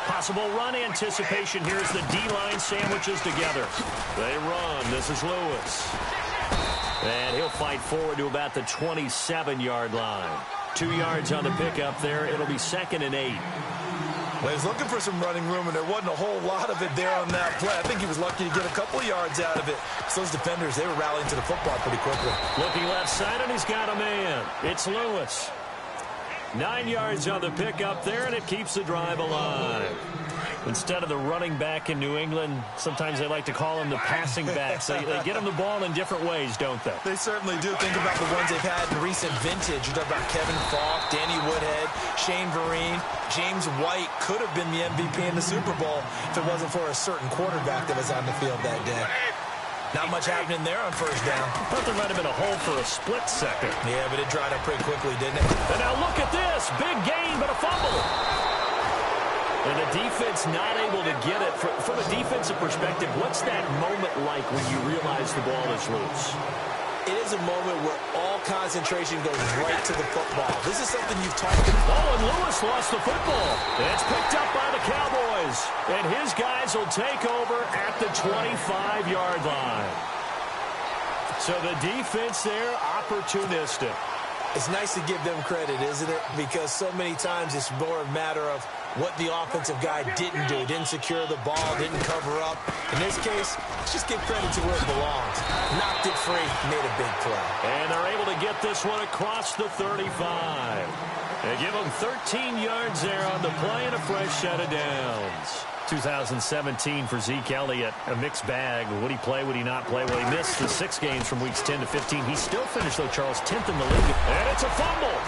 Possible run anticipation here as the D-line sandwiches together. They run. This is Lewis. And he'll fight forward to about the 27-yard line. 2 yards on the pickup there. It'll be 2nd and 8. Well, he was looking for some running room, and there wasn't a whole lot of it there on that play. I think he was lucky to get a couple of yards out of it. So those defenders, they were rallying to the football pretty quickly. Looking left side, and he's got a man. It's Lewis. 9 yards on the pickup there, and it keeps the drive alive. Instead of the running back in New England, sometimes they like to call them the passing backs. They get them the ball in different ways, don't they? They certainly do. Think about the ones they've had in recent vintage. You talk about Kevin Falk, Danny Woodhead, Shane Vereen, James White could have been the MVP in the Super Bowl if it wasn't for a certain quarterback that was on the field that day. Not much happening there on first down. I thought there might have been a hole for a split second. Yeah, but it dried up pretty quickly, didn't it? And now look at this. Big gain, but a fumble. And the defense not able to get it. From a defensive perspective, what's that moment like when you realize the ball is loose? It is a moment where all concentration goes right to the football. This is something you've talked about. Oh, and Lewis lost the football. It's picked up by the Cowboys. And his guys will take over at the 25-yard line. So the defense there, opportunistic. It's nice to give them credit, isn't it? Because so many times it's more a matter of what the offensive guy didn't do. Didn't secure the ball, didn't cover up. In this case, let's just give credit to where it belongs. Knocked it free, made a big play. And they're able to get this one across the 35. They give them 13 yards there on the play and a fresh set of downs. 2017 for Zeke Elliott, a mixed bag. Would he play, would he not play? Well, he missed the 6 games from weeks 10 to 15. He still finished, though, Charles, 10th in the league. And it's a fumble.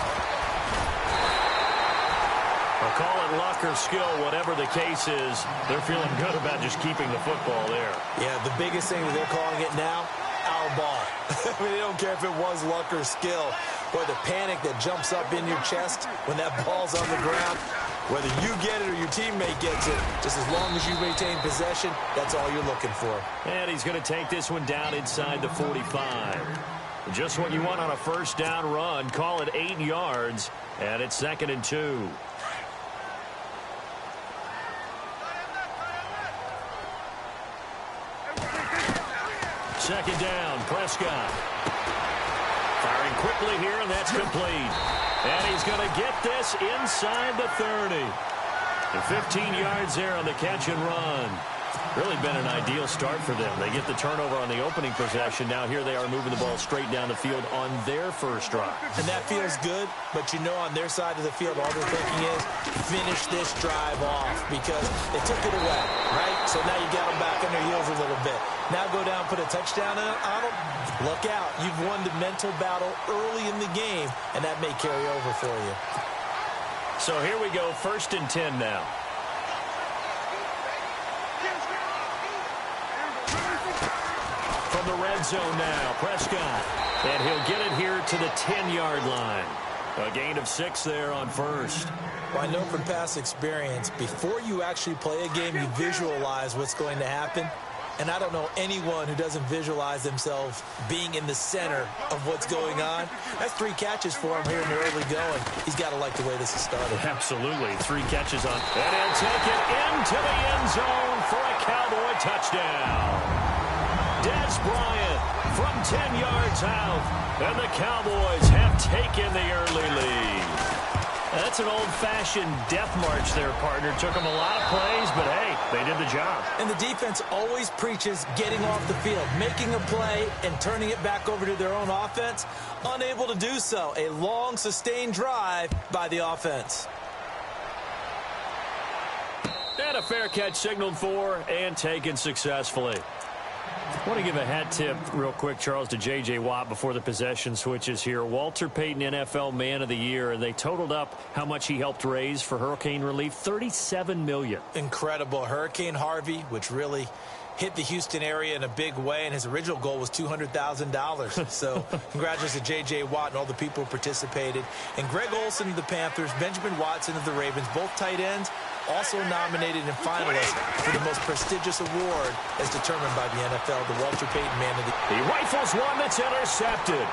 I'll call it luck or skill, whatever the case is. They're feeling good about just keeping the football there. Yeah, the biggest thing that they're calling it now, our ball. I mean, they don't care if it was luck or skill. Boy, the panic that jumps up in your chest when that ball's on the ground, whether you get it or your teammate gets it, just as long as you maintain possession, that's all you're looking for. And he's going to take this one down inside the 45. Just what you want on a first down run. Call it 8 yards, and it's 2nd and 2. Second down, Prescott. Firing quickly here, and that's complete. And he's going to get this inside the 30. And 15 yards there on the catch and run. Really been an ideal start for them. They get the turnover on the opening possession. Now here they are moving the ball straight down the field on their first drive. And that feels good, but you know on their side of the field, all they're thinking is finish this drive off because they took it away, right? So now you got them back on their heels a little bit. Now go down, put a touchdown on them. Look out. You've won the mental battle early in the game, and that may carry over for you. So here we go, 1st and 10 now. From the red zone now, Prescott. And he'll get it here to the 10-yard line. A gain of 6 there on first. Well, I know from past experience, before you actually play a game, you visualize what's going to happen. And I don't know anyone who doesn't visualize themselves being in the center of what's going on. That's 3 catches for him here in the early going. He's got to like the way this has started. Absolutely. 3 catches on. And he'll take it into the end zone for a Cowboy touchdown. Des Bryant from 10 yards out. And the Cowboys have taken the early lead. That's an old-fashioned death march there, partner. Took them a lot of plays, but, hey, they did the job. And the defense always preaches getting off the field, making a play, and turning it back over to their own offense. Unable to do so. A long, sustained drive by the offense. And a fair catch signaled for and taken successfully. I want to give a hat tip real quick, Charles, to J.J. Watt before the possession switches here. Walter Payton, NFL Man of the Year, and they totaled up how much he helped raise for hurricane relief, $37 million. Incredible. Hurricane Harvey, which really hit the Houston area in a big way, and his original goal was $200,000. So congratulations to J.J. Watt and all the people who participated. And Greg Olsen of the Panthers, Benjamin Watson of the Ravens, both tight ends, also nominated and finalists for the most prestigious award as determined by the NFL, the Walter Payton Man of the Year. He rifles one that's intercepted.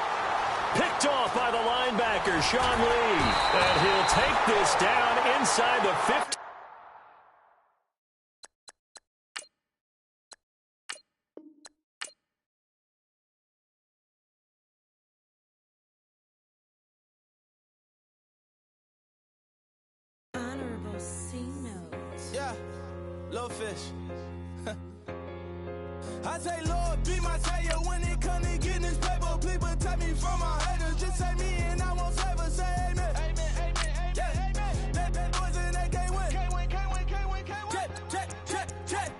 Picked off by the linebacker, Sean Lee. And he'll take this down inside the 50. Yeah, little fish. I say, Lord, be my savior when it comes to getting this paper. Please protect me from my haters. Just say me and I won't save us. Say amen. Amen, amen, amen. Yeah, amen. That boys in that can't win. Can't win, can't win, can't win, can't win. Jet.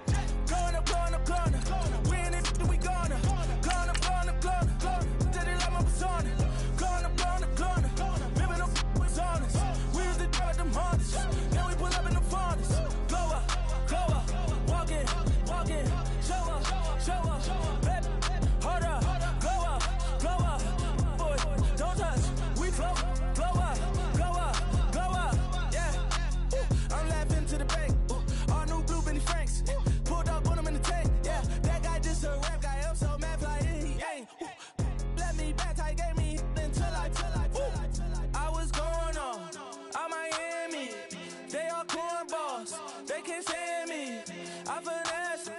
Going up, going up, going up. We in it, we gonna. Going up, going up, going up. Did it like my persona. Going up, going up, going up. Remember no was honest. We was the drug them hardest. Then we pull up in the furnace. Glow up, walk in, show up. Baby, hold up, glow up, boy, don't touch, we flow up, yeah. I'm laughing to the bank, all new blue Benny Franks, pulled up, put him in the tank, yeah. That guy just a rap guy, I'm so mad, fly in, he ain't. Let me back, I gave me until I was going on Miami, they all cornballs, they can't stand me, I finesse,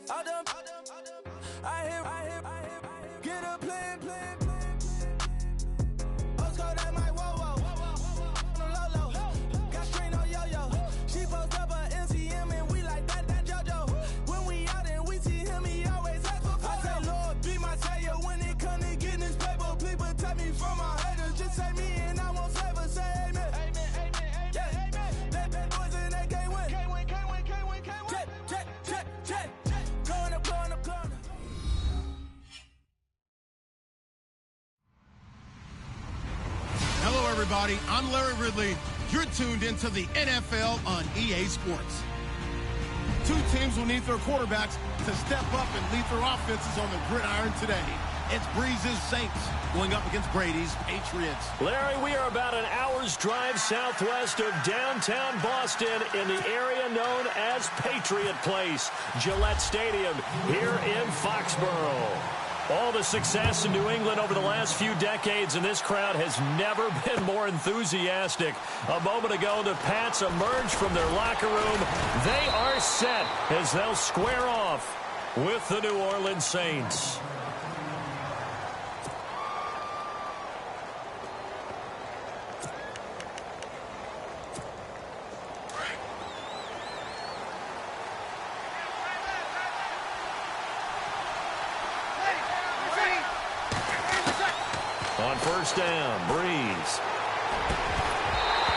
all them. I hear, get a plan. Let's go that my whoa. No low. Got screen on yo-yo. She post up her MCM and we like that JoJo. When we out and we see him, he always ask for photo. I say, Lord, be my savior when it come to getting this paper. Please protect me from my haters. Just say me and I won't save us. Say amen. Amen. Yeah, amen. That boys in that can't win. Can't win. Jet. Going up. Hello, everybody. I'm Larry Ridley. You're tuned into the NFL on EA Sports. Two teams will need their quarterbacks to step up and lead their offenses on the gridiron today. It's Breeze's Saints going up against Brady's Patriots. Larry, we are about an hour's drive southwest of downtown Boston in the area known as Patriot Place, Gillette Stadium here in Foxborough. All the success in New England over the last few decades, and this crowd has never been more enthusiastic. A moment ago, the Pats emerged from their locker room. They are set as they'll square off with the New Orleans Saints. On first down, Breeze.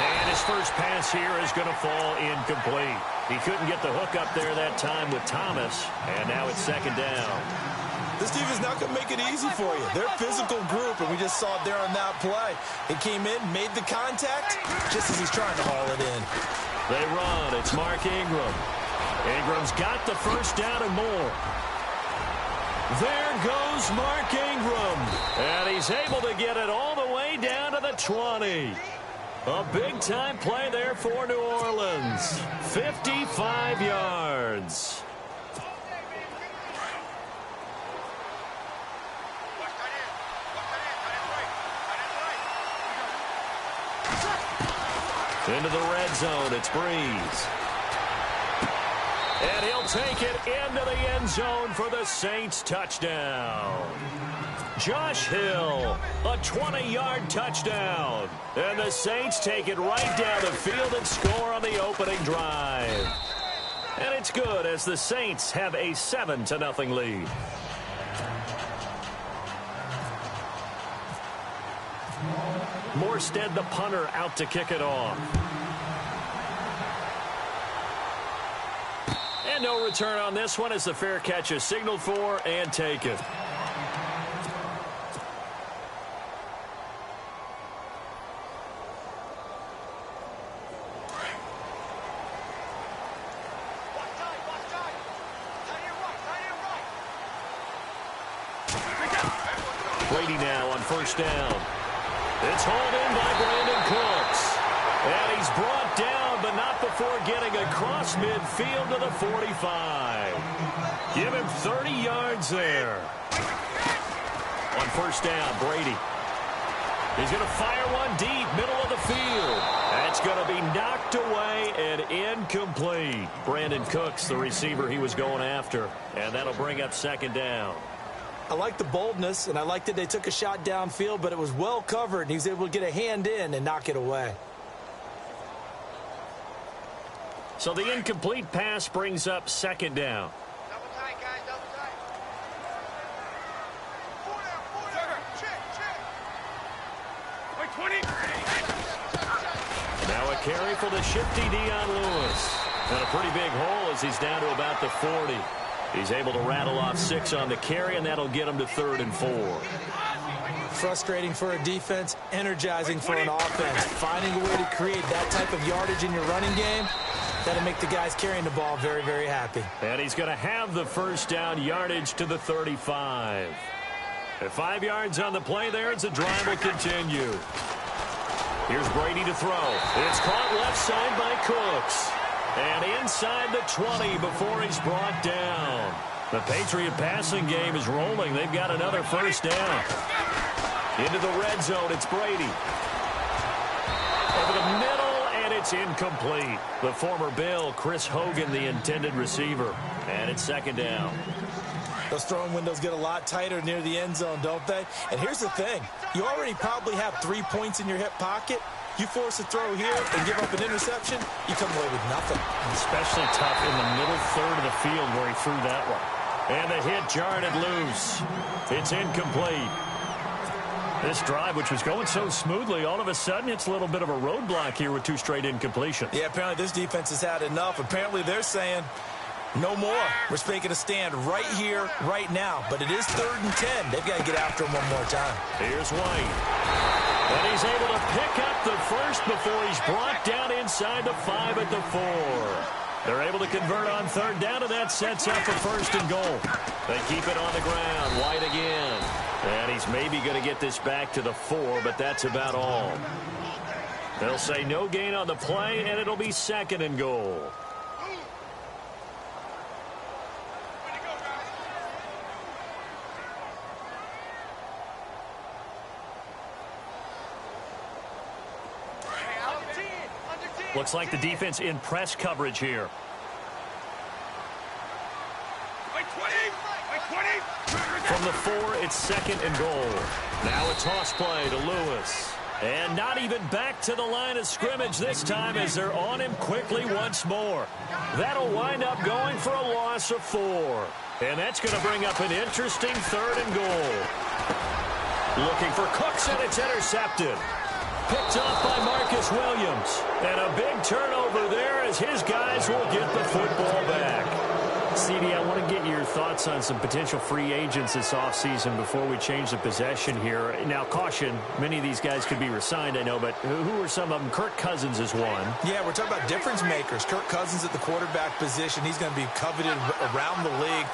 And his first pass here is going to fall incomplete. He couldn't get the hook up there that time with Thomas, and now it's second down. This defense not going to make it easy for you. They're a physical group, and we just saw it there on that play. He came in, made the contact, just as he's trying to haul it in. They run. It's Mark Ingram. Ingram's got the first down and more. There goes Mark Ingram, and he's able to get it all the way down to the 20. A big-time play there for New Orleans. 55 yards. Into the red zone, it's Breeze. And he'll take it into the end zone for the Saints touchdown. Josh Hill, a 20-yard touchdown. And the Saints take it right down the field and score on the opening drive. And it's good as the Saints have a 7-0 lead. Morstead, the punter, out to kick it off. And no return on this one as the fair catch is signaled for and taken. Brady now on first down. It's hauled in by Brandon Cooks. And he's brought down, but not before getting across midfield to the 45. Give him 30 yards there. On first down, Brady. He's going to fire one deep, middle of the field. That's going to be knocked away and incomplete. Brandon Cooks, the receiver he was going after, and that'll bring up second down. I like the boldness, and I like that they took a shot downfield, but it was well covered, and he was able to get a hand in and knock it away. So the incomplete pass brings up second down. Double tight, guys, double tight. Check. 20. Now a carry for the shifty Dion Lewis. And a pretty big hole as he's down to about the 40. He's able to rattle off 6 on the carry, and that'll get him to 3rd and 4. Frustrating for a defense, energizing for an offense. Finding a way to create that type of yardage in your running game, that'll make the guys carrying the ball very, very happy. And he's going to have the first down yardage to the 35. At 5 yards on the play there, the drive will continue. Here's Brady to throw. It's caught left side by Cooks. And inside the 20 before he's brought down. The Patriot passing game is rolling. They've got another first down. Into the red zone, it's Brady. Over the middle, and it's incomplete. The former Bill, Chris Hogan, the intended receiver. And it's second down. Those throwing windows get a lot tighter near the end zone, don't they? And here's the thing. You already probably have 3 points in your hip pocket. You force a throw here and give up an interception, you come away with nothing. Especially tough in the middle third of the field where he threw that one. And the hit jarred it loose. It's incomplete. This drive, which was going so smoothly, all of a sudden it's a little bit of a roadblock here with 2 straight incompletions. Yeah, apparently this defense has had enough. Apparently they're saying, no more. We're making a stand right here, right now. But it is 3rd and 10. They've got to get after him one more time. Here's White. And he's able to pick up the first before he's brought down inside the 5 at the 4. They're able to convert on 3rd down, and that sets up a 1st and goal. They keep it on the ground. White again. And he's maybe going to get this back to the 4, but that's about all. They'll say no gain on the play, and it'll be 2nd and goal. Looks like the defense in press coverage here. From the 4, it's 2nd and goal. Now a toss play to Lewis. And not even back to the line of scrimmage this time as they're on him quickly once more. That'll wind up going for a loss of 4. And that's going to bring up an interesting 3rd and goal. Looking for Cooks, and it's intercepted. Picked off by Marcus Williams. And a big turnover there as his guys will get the football back. CD, I want to get your thoughts on some potential free agents this offseason before we change the possession here. Now, caution, many of these guys could be resigned, I know, but who are some of them? Kirk Cousins is one. Yeah, we're talking about difference makers. Kirk Cousins at the quarterback position. He's going to be coveted around the league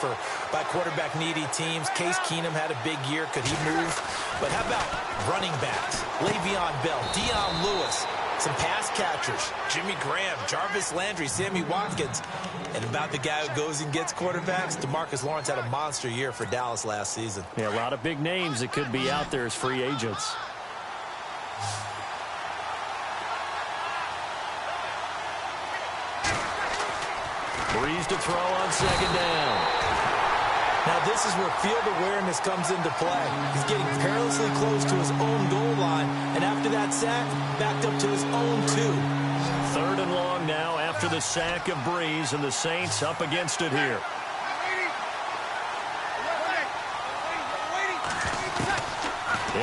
by quarterback-needy teams. Case Keenum had a big year. Could he move? But how about running backs? Le'Veon Bell, Dion Lewis, some pass catchers, Jimmy Graham, Jarvis Landry, Sammy Watkins. And about the guy who goes and gets quarterbacks, DeMarcus Lawrence had a monster year for Dallas last season. Yeah, a lot of big names that could be out there as free agents. Breeze to throw on 2nd down. Now this is where field awareness comes into play. He's getting perilously close to his own goal line, and after that sack, backed up to his own 2. 3rd and long now after the sack of Breeze, and the Saints up against it here.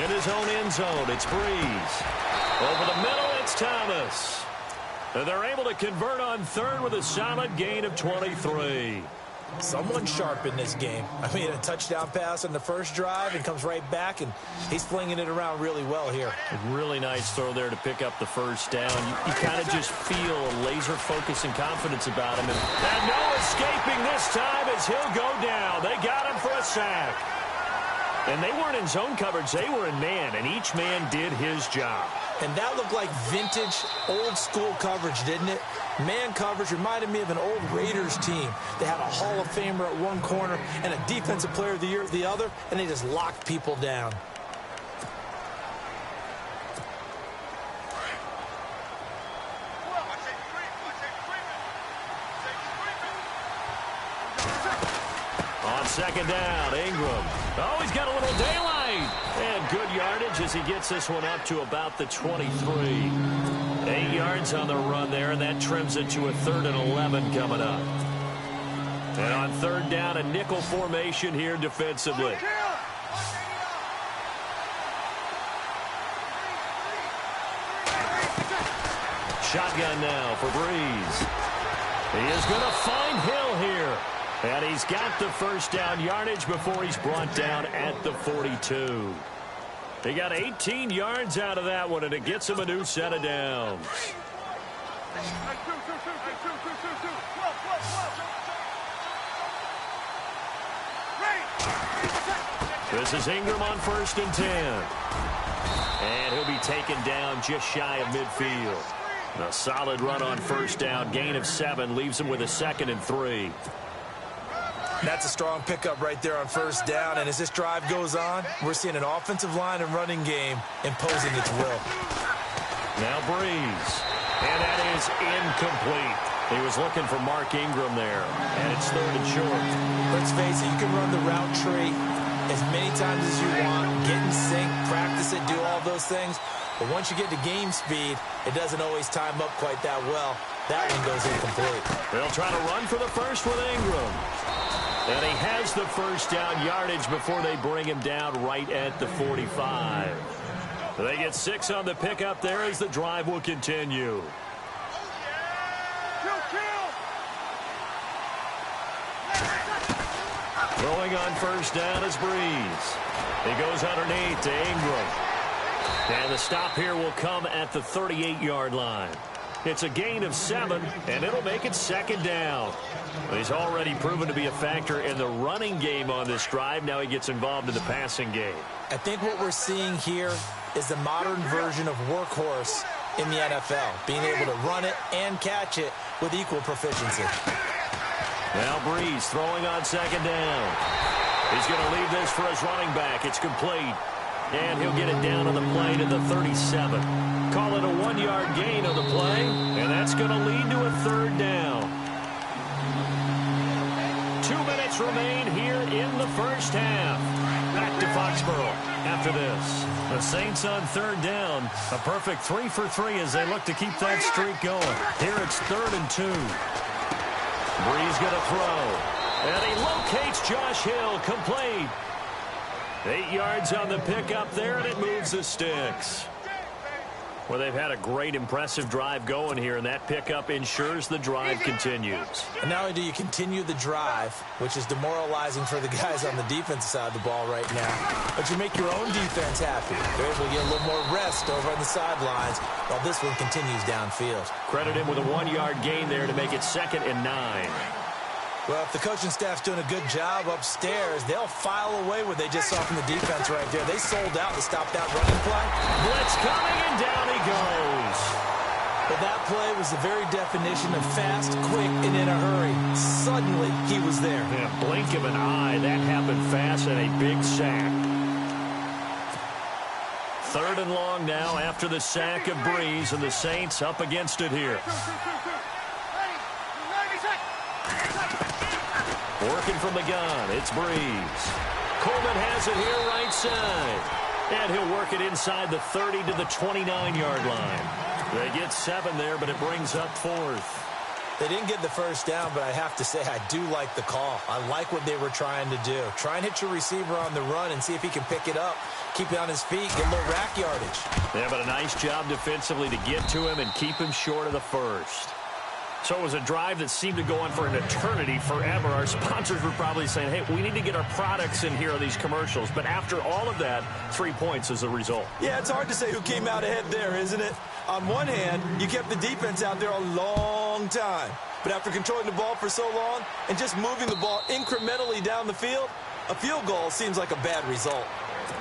In his own end zone, it's Breeze. Over the middle, it's Thomas. And they're able to convert on 3rd with a solid gain of 23. Someone sharp in this game. I mean, a touchdown pass on the first drive and comes right back, and he's flinging it around really well here. A really nice throw there to pick up the first down. You kind of just feel a laser focus and confidence about him. And no escaping this time as he'll go down. They got him for a sack. And they weren't in zone coverage. They were in man, and each man did his job. And that looked like vintage, old-school coverage, didn't it? Man coverage reminded me of an old Raiders team. They had a Hall of Famer at one corner and a Defensive Player of the Year at the other, and they just locked people down. On second down, Ingram. Oh, he's got a little daylight. And good yardage as he gets this one up to about the 23. 8 yards on the run there, and that trims it to a 3rd and 11 coming up. And on third down, a nickel formation here defensively. Shotgun now for Breeze. He is going to find Hill here. And he's got the first down yardage before he's brought down at the 42. He got 18 yards out of that one, and it gets him a new set of downs. This is Ingram on 1st and 10. And he'll be taken down just shy of midfield. A solid run on 1st down. Gain of 7 leaves him with a 2nd and 3. That's a strong pickup right there on 1st down. And as this drive goes on, we're seeing an offensive line and running game imposing its will. Now Breeze. And that is incomplete. He was looking for Mark Ingram there. And it's 3rd and short. Let's face it, you can run the route tree as many times as you want, get in sync, practice it, do all those things. But once you get to game speed, it doesn't always time up quite that well. That one goes incomplete. They'll try to run for the first with Ingram. And he has the first down yardage before they bring him down right at the 45. They get 6 on the pickup there as the drive will continue. Throwing on 1st down is Breeze. He goes underneath to Ingram. And the stop here will come at the 38-yard line. It's a gain of 7, and it'll make it 2nd down. He's already proven to be a factor in the running game on this drive. Now he gets involved in the passing game. I think what we're seeing here is the modern version of workhorse in the NFL, being able to run it and catch it with equal proficiency. Now Breeze throwing on 2nd down. He's going to leave this for his running back. It's complete. And he'll get it down on the play to the 37. Call it a 1-yard gain on the play. And that's going to lead to a 3rd down. 2 minutes remain here in the first half. Back to Foxborough after this. The Saints on 3rd down. A perfect 3 for 3 as they look to keep that streak going. Here it's 3rd and 2. Breeze going to throw. And he locates Josh Hill, complete. 8 yards on the pickup there, and it moves the sticks. Well, they've had a great, impressive drive going here, and that pickup ensures the drive continues. And not only do you continue the drive, which is demoralizing for the guys on the defensive side of the ball right now, but you make your own defense happy. They're able to get a little more rest over on the sidelines while this one continues downfield. Credit him with a 1-yard gain there to make it 2nd and 9. Well, if the coaching staff's doing a good job upstairs, they'll file away what they just saw from the defense right there. They sold out to stop that running play. Blitz coming, and down he goes. But that play was the very definition of fast, quick, and in a hurry. Suddenly, he was there. Yeah, blink of an eye. That happened fast, and a big sack. 3rd and long now after the sack of Breeze, and the Saints up against it here. Working from the gun, it's Breeze. Coleman has it here right side. And he'll work it inside the 30 to the 29-yard line. They get 7 there, but it brings up 4th. They didn't get the first down, but I have to say I do like the call. I like what they were trying to do. Try and hit your receiver on the run and see if he can pick it up, keep it on his feet, get a little rack yardage. Yeah, but a nice job defensively to get to him and keep him short of the first. So it was a drive that seemed to go on for an eternity, forever. Our sponsors were probably saying, hey, we need to get our products in here on these commercials. But after all of that, 3 points is the result. Yeah, it's hard to say who came out ahead there, isn't it? On one hand, you kept the defense out there a long time. But after controlling the ball for so long and just moving the ball incrementally down the field, a field goal seems like a bad result.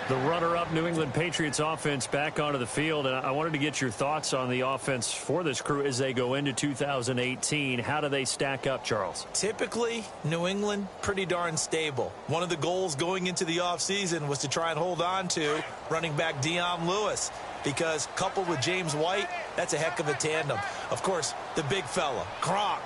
The runner-up New England Patriots offense back onto the field. And I wanted to get your thoughts on the offense for this crew as they go into 2018. How do they stack up, Charles? Typically, New England, pretty darn stable. One of the goals going into the offseason was to try and hold on to running back Dion Lewis, because coupled with James White, That's a heck of a tandem. Of course, the big fella, Gronk.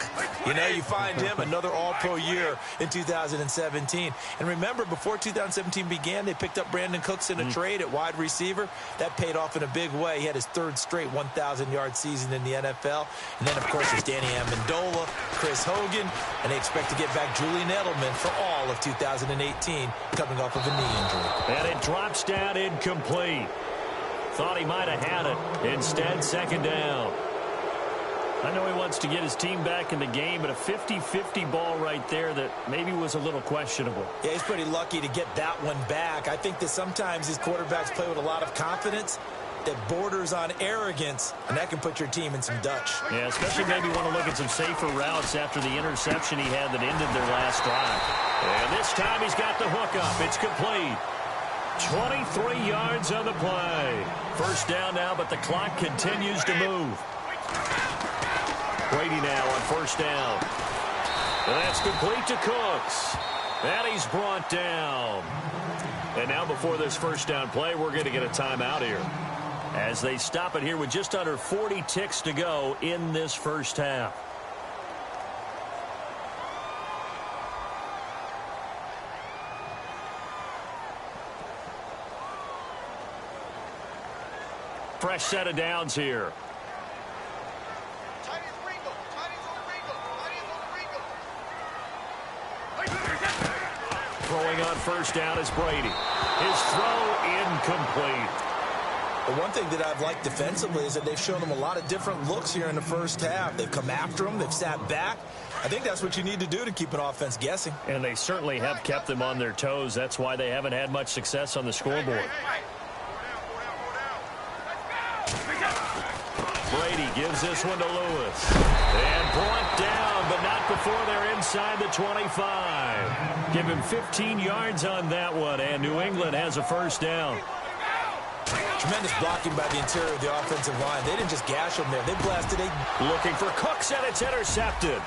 You know, you find him another all-pro year in 2017. And remember, before 2017 began, they picked up Brandon Cooks in a trade at wide receiver. That paid off in a big way. He had his third straight 1,000-yard season in the NFL. And then, of course, there's Danny Amendola, Chris Hogan, and they expect to get back Julian Edelman for all of 2018, coming off of a knee injury. And it drops down incomplete. Thought he might have had it. Instead, second down. I know he wants to get his team back in the game, but a 50-50 ball right there that maybe was a little questionable. Yeah, he's pretty lucky to get that one back. I think that sometimes these quarterbacks play with a lot of confidence that borders on arrogance, and that can put your team in some Dutch. Yeah, especially maybe want to look at some safer routes after the interception he had that ended their last drive. And this time he's got the hook up. It's complete. 23 yards on the play. First down now, but the clock continues to move. Brady now on first down. And that's complete to Cooks. And he's brought down. And now before this first down play, we're going to get a timeout here, as they stop it here with just under 40 ticks to go in this first half. Fresh set of downs here. Throwing on first down is Brady. His throw incomplete. The one thing that I've liked defensively is that they've shown them a lot of different looks here in the first half. They've come after them. They've sat back. I think that's what you need to do to keep an offense guessing. And they certainly have kept them on their toes. That's why they haven't had much success on the scoreboard. Brady gives this one to Lewis. And brought down, but not before they're inside the 25. Give him 15 yards on that one, and New England has a first down. Tremendous blocking by the interior of the offensive line. They didn't just gash him there. They blasted it. Looking for Cooks, and it's intercepted.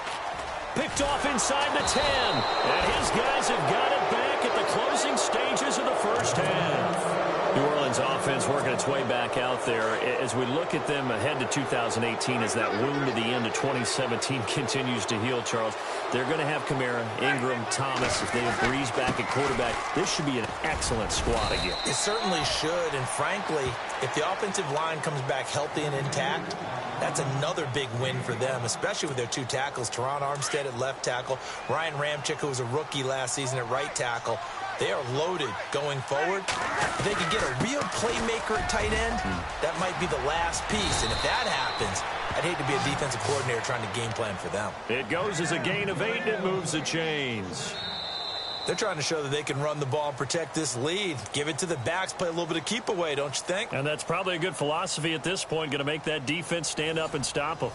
Picked off inside the 10. And his guys have got it back at the closing stages of the first half. New Orleans offense working its way back out there. As we look at them ahead to 2018, as that wound at the end of 2017 continues to heal, Charles, they're going to have Kamara, Ingram, Thomas. If they have Breeze back at quarterback, this should be an excellent squad again. It certainly should, and frankly, if the offensive line comes back healthy and intact, that's another big win for them, especially with their two tackles, Teron Armstead at left tackle, Ryan Ramczyk, who was a rookie last season at right tackle. They are loaded going forward. If they could get a real playmaker at tight end, that might be the last piece. And if that happens, I'd hate to be a defensive coordinator trying to game plan for them. It goes as a gain of 8, and it moves the chains. They're trying to show that they can run the ball and protect this lead. Give it to the backs, play a little bit of keep away, don't you think? And that's probably a good philosophy at this point, going to make that defense stand up and stop them.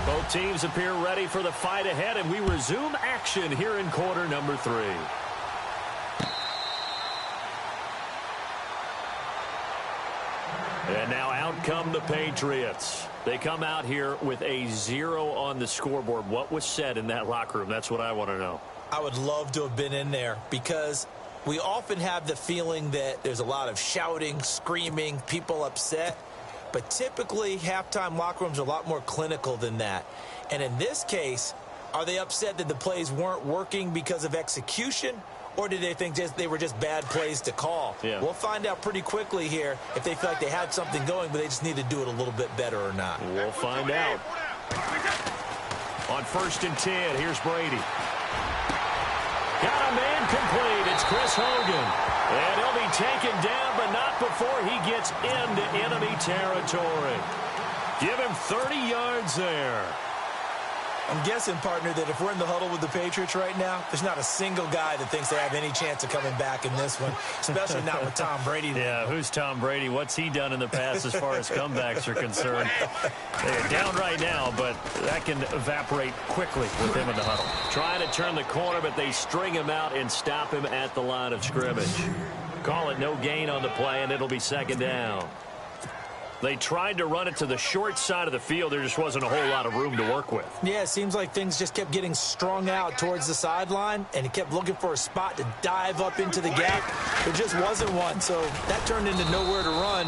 Both teams appear ready for the fight ahead, and we resume action here in quarter number 3. And now out come the Patriots. They come out here with a 0 on the scoreboard. What was said in that locker room? That's what I want to know. I would love to have been in there, because we often have the feeling that there's a lot of shouting, screaming, people upset. But typically, halftime locker rooms are a lot more clinical than that. And in this case, are they upset that the plays weren't working because of execution? Or did they think they were just bad plays to call? Yeah. We'll find out pretty quickly here if they feel like they had something going, but they just need to do it a little bit better or not. We'll find out. On 1st and 10, here's Brady. Got a man complete. It's Chris Hogan. And he'll be taken down, but not before he gets into enemy territory. Give him 30 yards there. I'm guessing, partner, that if we're in the huddle with the Patriots right now, there's not a single guy that thinks they have any chance of coming back in this one, especially not with Tom Brady. Yeah, who's Tom Brady? What's he done in the past as far as comebacks are concerned? They're down right now, but that can evaporate quickly with him in the huddle. Trying to turn the corner, but they string him out and stop him at the line of scrimmage. Call it no gain on the play, and it'll be second down. They tried to run it to the short side of the field. There just wasn't a whole lot of room to work with. Yeah, it seems like things just kept getting strung out towards the sideline, and he kept looking for a spot to dive up into the gap. There just wasn't one, so that turned into nowhere to run,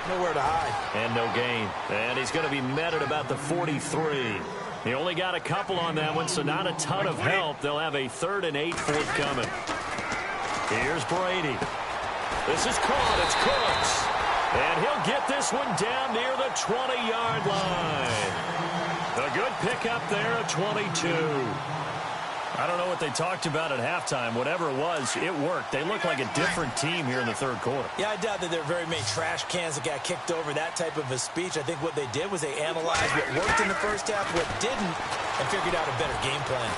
nowhere to hide. And no gain. And he's going to be met at about the 43. He only got a couple on that one, so not a ton of help. They'll have a 3rd and 8 forthcoming. Here's Brady. This is caught. It's Cooks. And he'll get this one down near the 20-yard line. A good pickup there at 22. I don't know what they talked about at halftime. Whatever it was, it worked. They look like a different team here in the third quarter. Yeah, I doubt that there are very many trash cans that got kicked over, that type of a speech. I think what they did was they analyzed what worked in the first half, what didn't, and figured out a better game plan.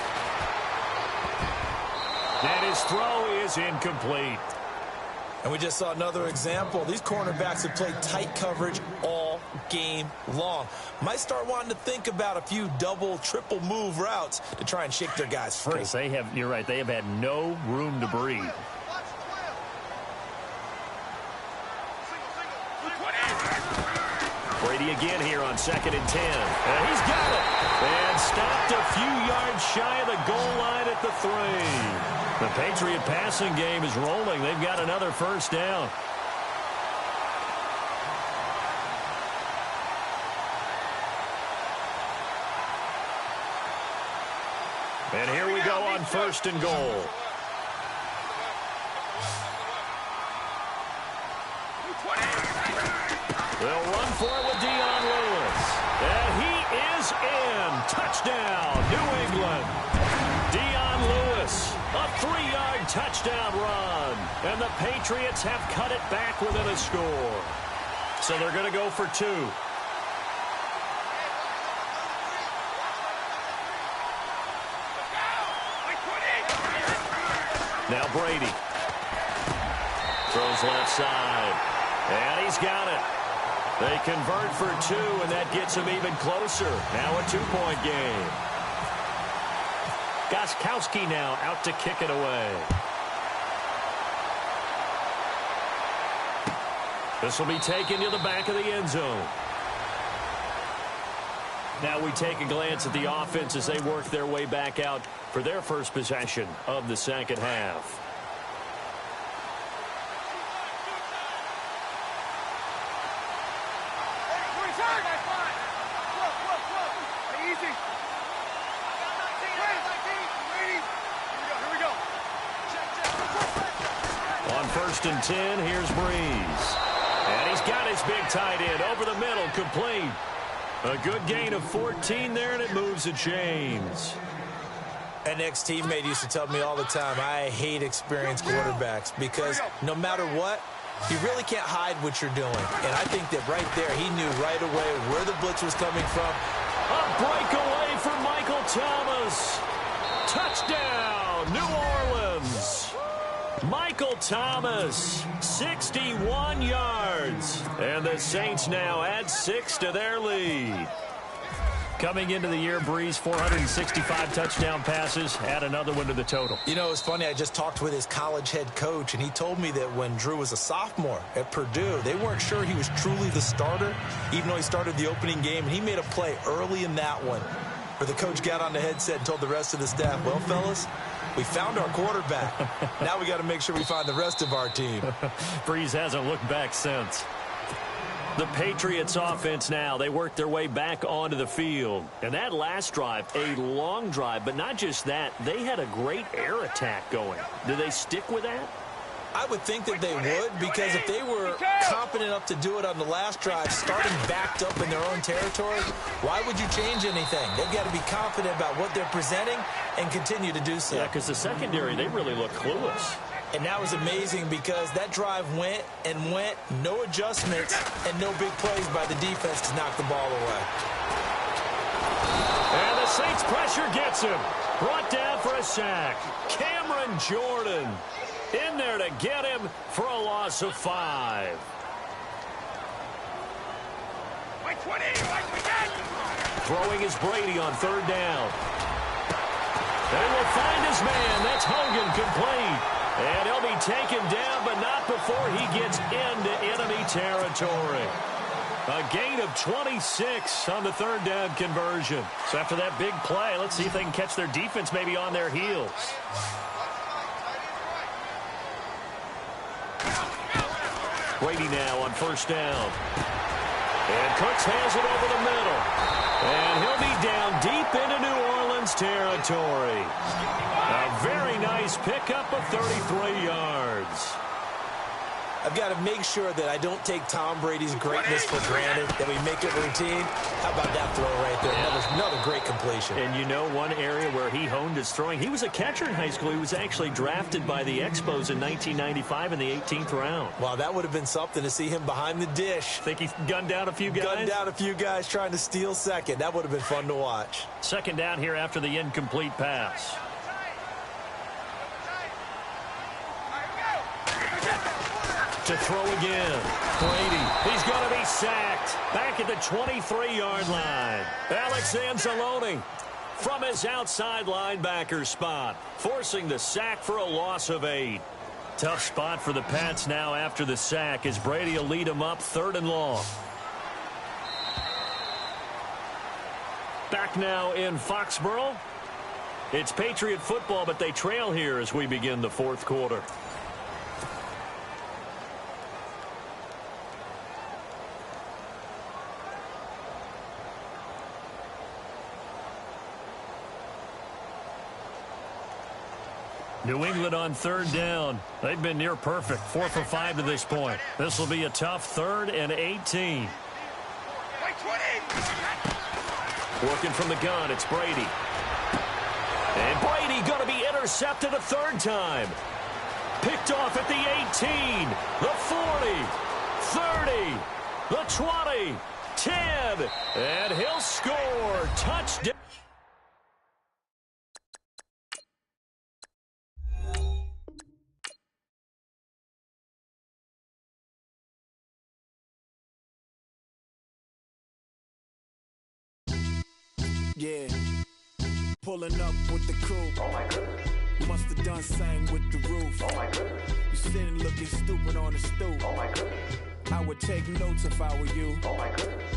And his throw is incomplete. And we just saw another example. These cornerbacks have played tight coverage all game long. Might start wanting to think about a few double, triple move routes to try and shake their guys free. Because you're right, they have had no room to breathe. Brady again here on 2nd and 10. And he's got it. And stopped a few yards shy of the goal line at the 3. The Patriot passing game is rolling. They've got another first down. And here we go on 1st and goal. They'll run for it with Dion Lewis. And he is in. Touchdown, New England. Dion Lewis, a 3-yard touchdown run. And the Patriots have cut it back within a score. So they're going to go for 2. Now Brady. Throws left side. And he's got it. They convert for 2, and that gets them even closer. Now a 2-point game. Gostkowski now out to kick it away. This will be taken to the back of the end zone. Now we take a glance at the offense as they work their way back out for their first possession of the second half. On 1st and 10, here's Breeze. And he's got his big tight end over the middle, complete. A good gain of 14 there, and it moves the chains. An ex-teammate used to tell me all the time, I hate experienced quarterbacks because no matter what, you really can't hide what you're doing. And I think that right there, he knew right away where the blitz was coming from. A breakaway for Michael Thomas. Touchdown, New Orleans. Michael Thomas, 61 yards. And the Saints now add 6 to their lead. Coming into the year, Breeze, 465 touchdown passes. Add another one to the total. You know, it's funny. I just talked with his college head coach, and he told me that when Drew was a sophomore at Purdue, they weren't sure he was truly the starter, even though he started the opening game. And he made a play early in that one where the coach got on the headset and told the rest of the staff, well, fellas, we found our quarterback. Now we got to make sure we find the rest of our team. Breeze hasn't looked back since. The Patriots offense now, they work their way back onto the field. And that last drive, a long drive, but not just that, they had a great air attack going. Do they stick with that? I would think that they would, because if they were confident enough to do it on the last drive, starting backed up in their own territory, why would you change anything? They've got to be confident about what they're presenting and continue to do so. Yeah, because the secondary, they really look clueless. And that was amazing because that drive went and went, no adjustments, and no big plays by the defense to knock the ball away. And the Saints pressure gets him. Brought down for a sack. Cameron Jordan in there to get him for a loss of 5. Throwing is Brady on 3rd down. They will find his man. That's Hogan, complete. And he'll be taken down, but not before he gets into enemy territory. A gain of 26 on the 3rd down conversion. So after that big play, let's see if they can catch their defense maybe on their heels. Brady now on 1st down. And Cooks has it over the middle. And he'll be down deep into New Orleans territory. A very nice pickup of 33 yards. I've got to make sure that I don't take Tom Brady's greatness for granted, that we make it routine. How about that throw right there? Another great completion. And you know one area where he honed his throwing, he was a catcher in high school. He was actually drafted by the Expos in 1995 in the 18th round. Wow, that would have been something to see him behind the dish. Think he gunned down a few guys? Gunned down a few guys trying to steal second. That would have been fun to watch. 2nd down here after the incomplete pass. To throw again. Brady. He's going to be sacked. Back at the 23-yard line. Alex Anzalone from his outside linebacker spot, forcing the sack for a loss of 8. Tough spot for the Pats now after the sack as Brady will lead them up 3rd and long. Back now in Foxborough. It's Patriot football, but they trail here as we begin the 4th quarter. New England on 3rd down. They've been near perfect. 4 for 5 to this point. This will be a tough 3rd and 18. Working from the gun, it's Brady. And Brady going to be intercepted a 3rd time. Picked off at the 18, the 40, 30, the 20, 10, and he'll score. Touchdown. Yeah, pulling up with the crew. Oh my goodness. Must have done same with the roof. Oh my goodness. You sitting looking stupid on the stoop. Oh my goodness. I would take notes if I were you. Oh my goodness.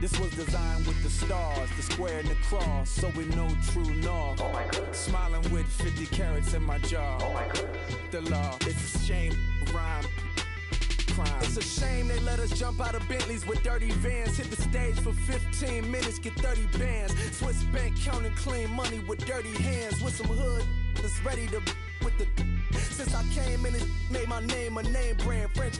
This was designed with the stars, the square and the cross, so we know true north. Oh my goodness. Smiling with 50 carats in my jaw. Oh my goodness. The law, it's a shame, rhyme. Crime. It's a shame they let us jump out of Bentleys with dirty vans. Hit the stage for 15 minutes, get 30 bands. Swiss bank counting clean money with dirty hands. With some hood that's ready to with the. Since I came in, it made my name a name brand. French.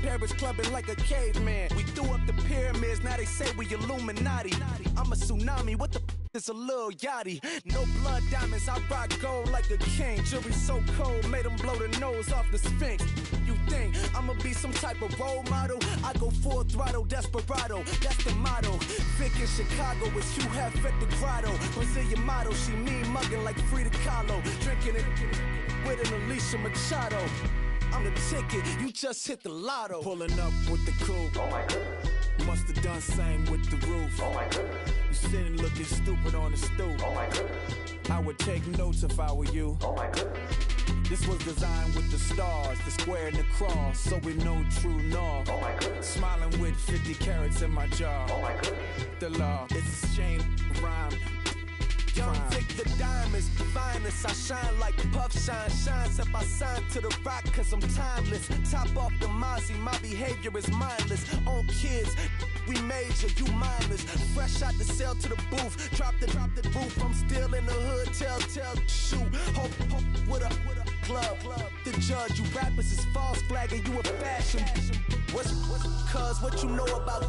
Paris clubbing like a caveman. We threw up the pyramids, now they say we Illuminati. I'm a tsunami, what the it's a little yachty. No blood diamonds, I rock gold like a king. Jewelry so cold, made them blow the nose off the Sphinx. You think I'ma be some type of role model? I go full throttle, desperado, that's the motto. Vic in Chicago, it's you have at the grotto. Brazilian model, she mean mugging like Frida Kahlo. Drinking it with an Alicia Machado. I'm the ticket, you just hit the lotto. Pulling up with the crew. Oh my goodness. Must have done same with the roof. Oh my goodness. You sitting looking stupid on the stoop. Oh my goodness. I would take notes if I were you. Oh my goodness. This was designed with the stars, the square and the cross, so we know true north. Oh my goodness. Smiling with 50 carats in my jaw. Oh my goodness. The law, it's a shame, rhyme. Young Vic, the diamonds, finest. I shine like Puff Shine shines if I sign to the rock, cause I'm timeless. Top off the Mozzie, my behavior is mindless. On kids, we major, you mindless. Fresh out the cell to the booth, drop the roof. I'm still in the hood, tell, shoot. Hope with a club. The judge, you rappers is false flagging, you a fashion. What's cuz, what you know about?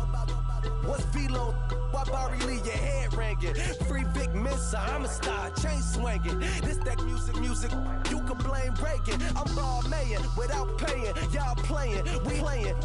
What's Velo? Why Barry leave your head ringing? Free Vic Mensa, I'm a star, chain swinging. This that music, you can blame Reagan. I'm ball mayor without paying. Y'all playing, we playing.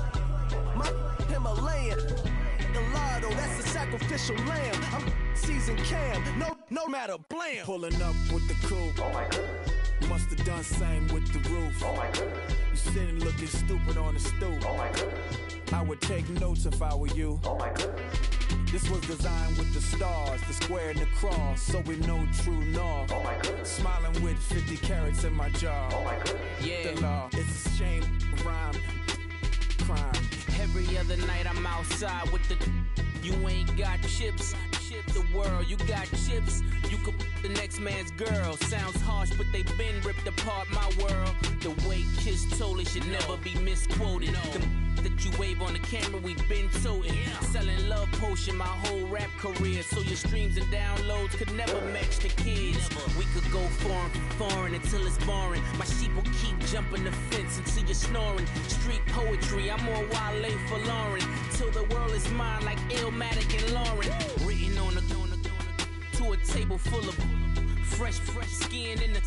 My Himalayan. The lotto, that's a sacrificial lamb. I'm season cam, no matter, blam. Pulling up with the coupe. Oh my goodness. Must have done same with the roof. Oh my goodness. You sitting looking stupid on the stoop. Oh my goodness. I would take notes if I were you. Oh my goodness. This was designed with the stars, the square and the cross, so we know true north. Oh my goodness. Smiling with 50 carats in my jaw. Oh my goodness. Yeah. The law, it's a shame, rhyme, crime. Every other night I'm outside with the. You ain't got chips. The world, you got chips. You could the next man's girl. Sounds harsh, but they been ripped apart my world. The way Kiss told it should never be misquoted. The that you wave on the camera, we been toting. Selling love potion my whole rap career. So your streams and downloads could never match the kids. We could go foreign until it's boring. My sheep will keep jumping the fence until you're snoring. Street poetry, I'm more Wale for Lauren. Till the world is mine like Illmatic and Lauren. Written on to a table full of fresh skin in the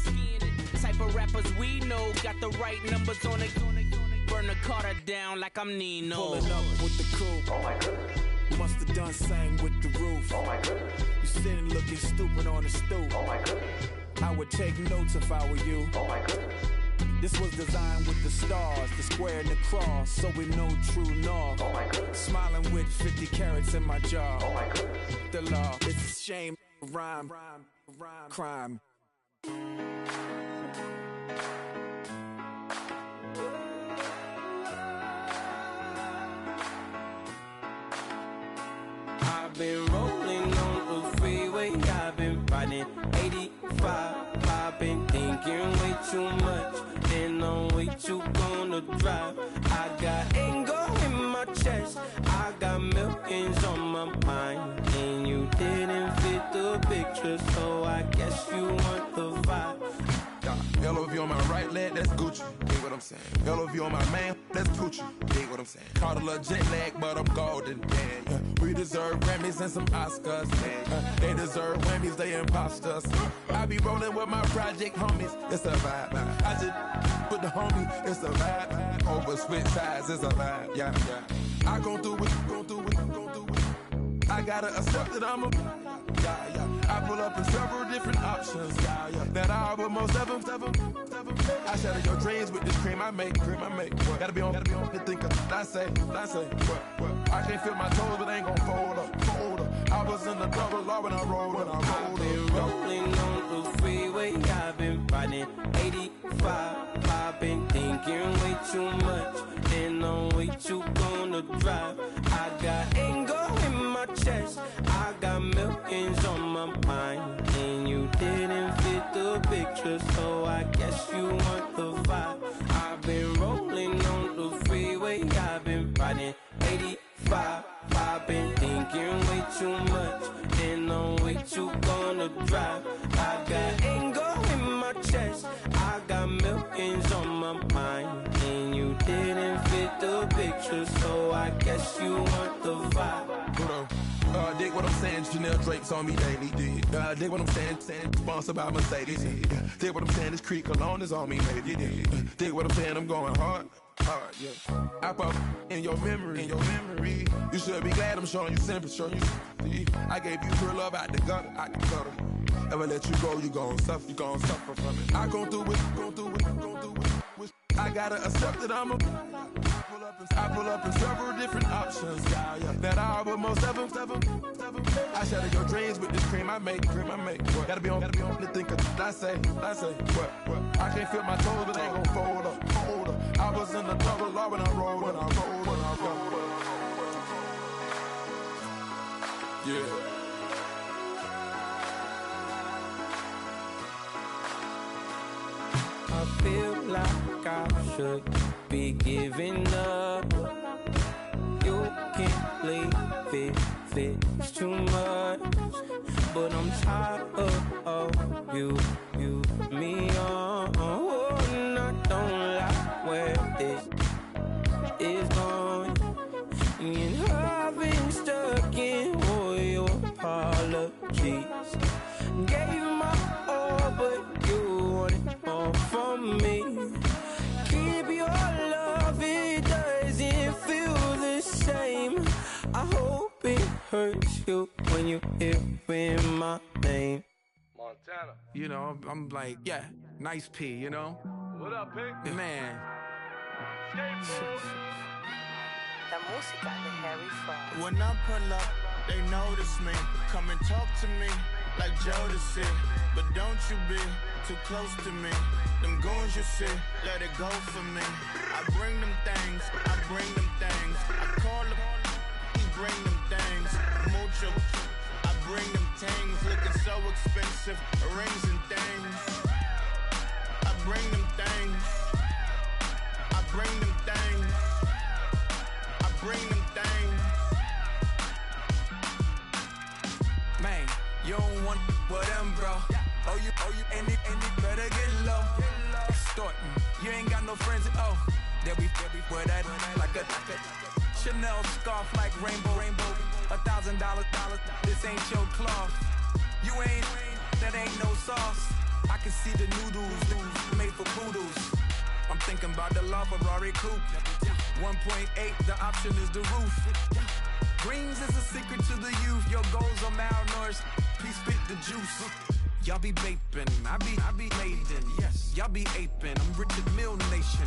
type of rappers we know. Got the right numbers on it. Burn the Carter down like I'm Nino. Pulling up with the coupe. Oh my goodness. Must have done same with the roof. Oh my goodness. You sitting looking stupid on the stoop. Oh my goodness. I would take notes if I were you. Oh my goodness. This was designed with the stars, the square and the cross, so we know true north. Oh my goodness. Smiling with 50 carats in my jaw. Oh my goodness. The law, it's a shame, rhyme, crime. I've been rolling on the freeway, I've been riding 85. I've been thinking way too much, and I'm way too gonna drive. I got anger in my chest, I got millions on my mind, and you didn't fit the picture, so I guess you want the vibe. LOV on my right leg, that's Gucci. Dig what I'm saying. LOV on my man, that's Gucci. Dig what I'm saying. Caught a little jet lag, but I'm golden. Yeah. We deserve Grammys and some Oscars. They deserve Grammys, they imposters. I be rolling with my project homies. It's a vibe. I just put the homie. It's a vibe. Over switch sides, it's a vibe. Yeah. I gon' do it. I gotta accept that I'm a. I pull up in several different options. That album most ever. I shatter your dreams with this cream I make. What? Gotta be on the thinker. I say. What? I can't feel my toes, but ain't gon' fold up. I was in the double law when I rolled up. I've been rolling on the freeway, I've been riding 85. I've been thinking way too much, and I'm way too gonna drive. I got anger in my chest, I got millions on my mind, and you didn't fit the picture, so I guess you want the vibe. I've been rolling on the freeway, I've been riding 85. I've been thinking way too much, and I'm way too gonna drive. I got anger in my chest, I got millions on my mind, and you didn't fit the picture, so I guess you want the vibe. Dig what I'm saying, Chanel drapes on me daily. Dig what I'm saying, sponsored by Mercedes. Dig what I'm saying, this Creek Cologne is on me, baby. Dig what I'm saying, I'm going hard, yeah. I pop in your memory. You should be glad I'm showing you sympathy. I gave you pure love out the gutter. Ever let you go, you gon' suffer from it. I gon' do it. I gotta accept that I'm a. I pull up in several different options. That album most ever. I shatter your dreams with this cream I make. What? Gotta be on the thinker. I say. What? I can't feel my toes, but ain't gon' fold up. I was in the double law when I rolled up. Yeah. I feel like I should be giving up. You can't leave it, it's too much. But I'm tired of you, me on. And I don't like where this is going. And I've been stuck in all your apologies. Gave my all, but you wanted more from me. Keep your love, it doesn't feel the same. I hope it hurts you when Can you hear my name? Montana. You know, I'm like, yeah, nice P, you know? What up, Pink? Man. La música de Harry Fraud. When I pull up, they notice me. Come and talk to me like Jodeci. But don't you be too close to me. Them goons you see, let it go for me. I bring them things, I bring them things. I call them, he bring them things. Mucho, I bring them things. Looking so expensive, rings and things. I bring them things. I bring them things. I bring them things. Man, you don't want with them, bro. Oh, you, and it better get low. Extorting, you ain't got no friends. Oh, they'll be with that like a Chanel scarf like rainbow. $1,000, this ain't your cloth. You ain't, that ain't no sauce. I can see the noodles made for poodles. I'm thinking about the LaFerrari coupe. 1.8, the option is the roof. Greens is a secret to the youth. Your goals are malnourished. Please spit the juice. Y'all be vaping, I be laden. Yes, y'all be aping. I'm Richard Mill Nation.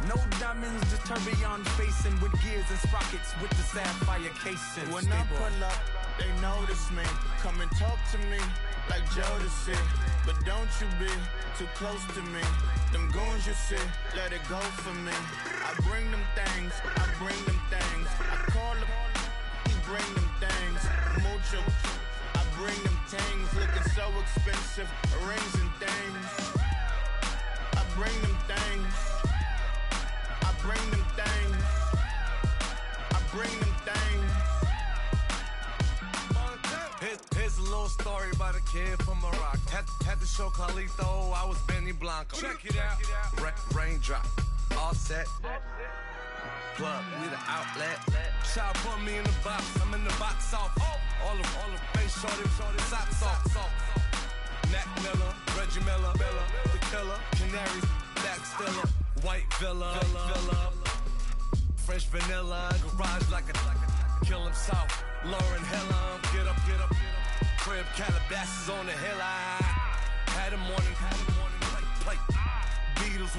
No diamonds, just tourbillon facing with gears and sprockets with the sapphire casing. When I pull up, they notice me. Come and talk to me like Jodeci. But don't you be too close to me. Them goons you see, let it go for me. I bring them things, I bring them things. I call them, he bring them things. Mucho, I bring them things. Looking so expensive, rings and things. I bring them things. I bring them things. I bring them things. Here's a little story about a kid from Morocco. Had to show Carlito I was Benny Blanco. Check it out. Raindrop, all set. Plug, we the outlet. Child put me in the box. I'm in the box off. All the face shorty, socks off. Mac Miller, Reggie Miller, the killer, Canaries, back stiller, white villa, fresh vanilla, garage like a kill him south. Lauren Hiller, get up. Crib Calabasas on the hill. I had a morning plate. Beatles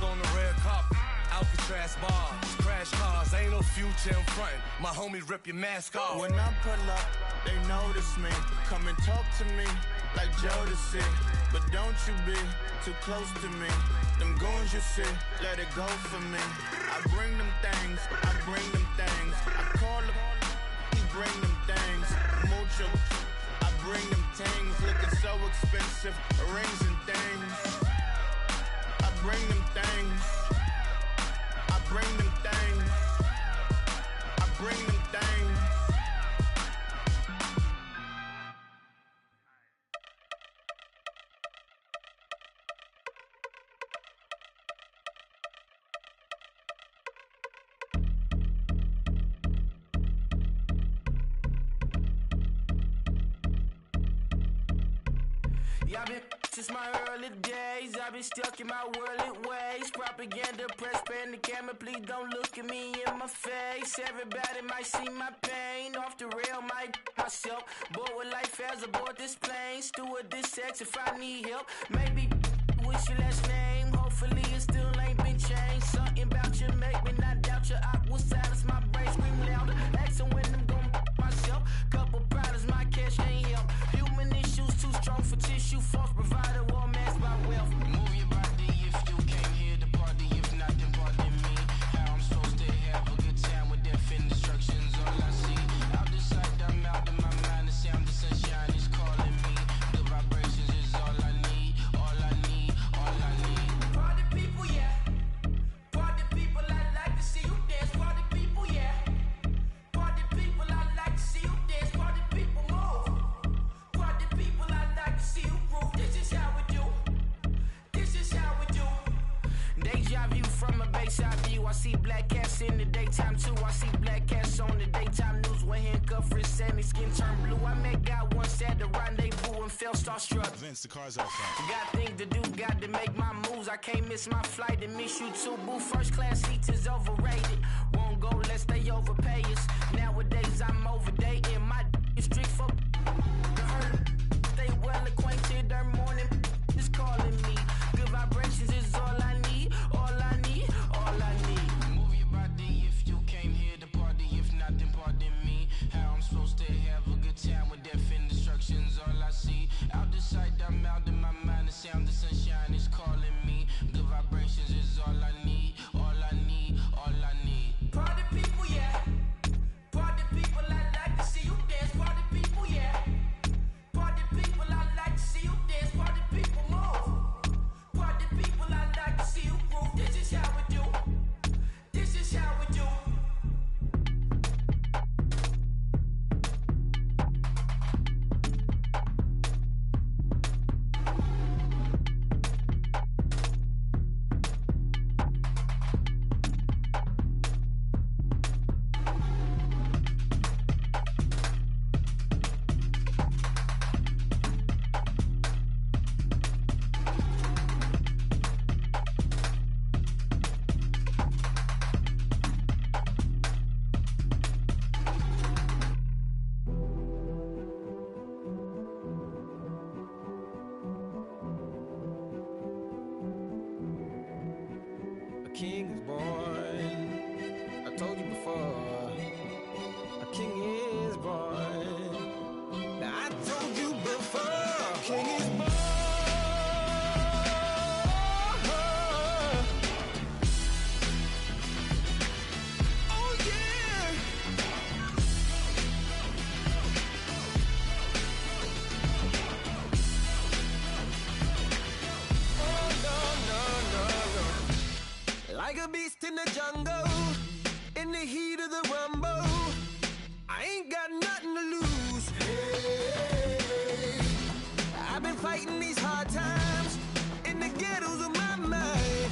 on the red carpet. Alcatraz bars, crash cars, ain't no future in front. My homies rip your mask off. When I pull up, they notice me. Come and talk to me like Jodeci. But don't you be too close to me. Them goons you see, let it go for me. I bring them things, I bring them things. I call them, he bring them things. Mucho, I bring them things. Looking so expensive, rings and things. I bring them things. I bring them things. I bring them things. I've been since my early days. I've been stuck in my worldly ways. Propaganda, press, pan the camera. Please don't look at me in my face. Everybody might see my pain. Off the rail, might myself. Bored with life as aboard this plane. Steward this sex if I need help. Maybe what's your last name? Hopefully it still ain't been changed. Something about you make me not doubt you. I will silence my brain, scream louder. Asking when I'm gon' myself. Couple problems, my cash ain't help. Human issues too strong for tissue. False provider, war mask by wealth. Move your body if you came here to party. If not, then pardon me. How I'm supposed to have a good time with death and destruction's all I see. Out the sight, I'm out of my mind. The sound, the sunshine is calling me. The vibrations is all I need. All I need, all I need. Party people, yeah. Party people, I like to see you dance. Party people, yeah. Party people, I like to see you dance. Party people, move. Party people, I like to see you groove. This is how we do. This is how we do. Deja view from a bayside view. I see black cats in the daytime too. I see black cats on the daytime news. When handcuffed, wrist and his skin turned blue. I met God once at the rendezvous and felt starstruck. Vince, the car's outside. Got things to do, got to make my moves. I can't miss my flight and miss you too. Boo, first class seats is overrated. Won't go, let's stay overpay us. Nowadays I'm overdating. My strict fuck the hurt. Stay well acquainted, their morning is calling me. Good vibrations is all I need, all I need, all I need. Move your body if you came here to party. If not, then pardon me. How I'm supposed to have a good time with death and destruction's all I see. Out the sight, I'm out in my mind. The sound of sunshine is calling me. Good vibrations is all I need, all I need, all I need. Party people, yeah. Party people, I like to see you dance. Party people, yeah. Party people, I like to see you dance. Party people, move. Party people, I like to see you groove. This is how we do. This is how we do. King is born. I told you before. A king is born. Now I told you before. A king is born. Oh yeah. Oh no no no no. Like a beast in the jungle, in the heat of the rumble, I ain't got nothing to lose. Hey, I've been fighting these hard times in the ghettos of my mind.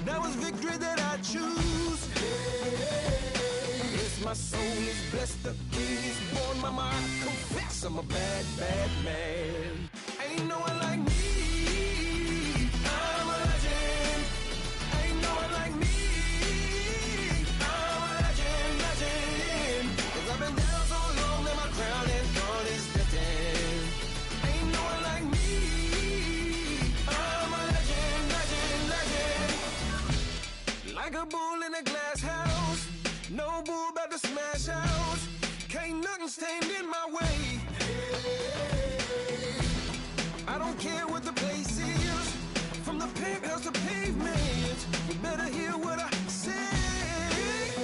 Now it's victory that I choose. Hey, yes, my soul is blessed, the king is born. Mama, I confess I'm a bad, bad man. Ain't no one like me. I'm a legend. Ain't no one like me. I'm a legend, legend. 'Cause I've been down so long that my crown and throne is destined. Ain't no one like me. I'm a legend, legend, legend. Like a bull in a glass house. No bull about to smash out. Can't nothing stand in my way. I don't care what the place is. From the penthouse to pavement, you better hear what I say.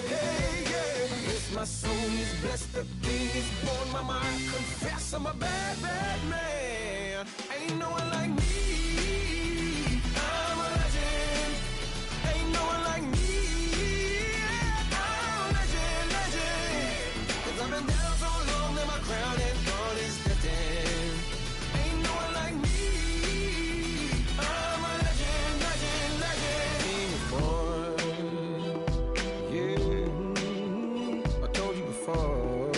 Hey, yeah. Yes, my soul is blessed, the king is born. Mama, I confess I'm a bad, bad man. Ain't no one like me. I'm a legend. Ain't no one like me. I'm a legend, legend. 'Cause I've been down so long that my crown and throne is destined. Ain't no one like me. I'm a legend, legend, legend. King is born. Yeah, I told you before.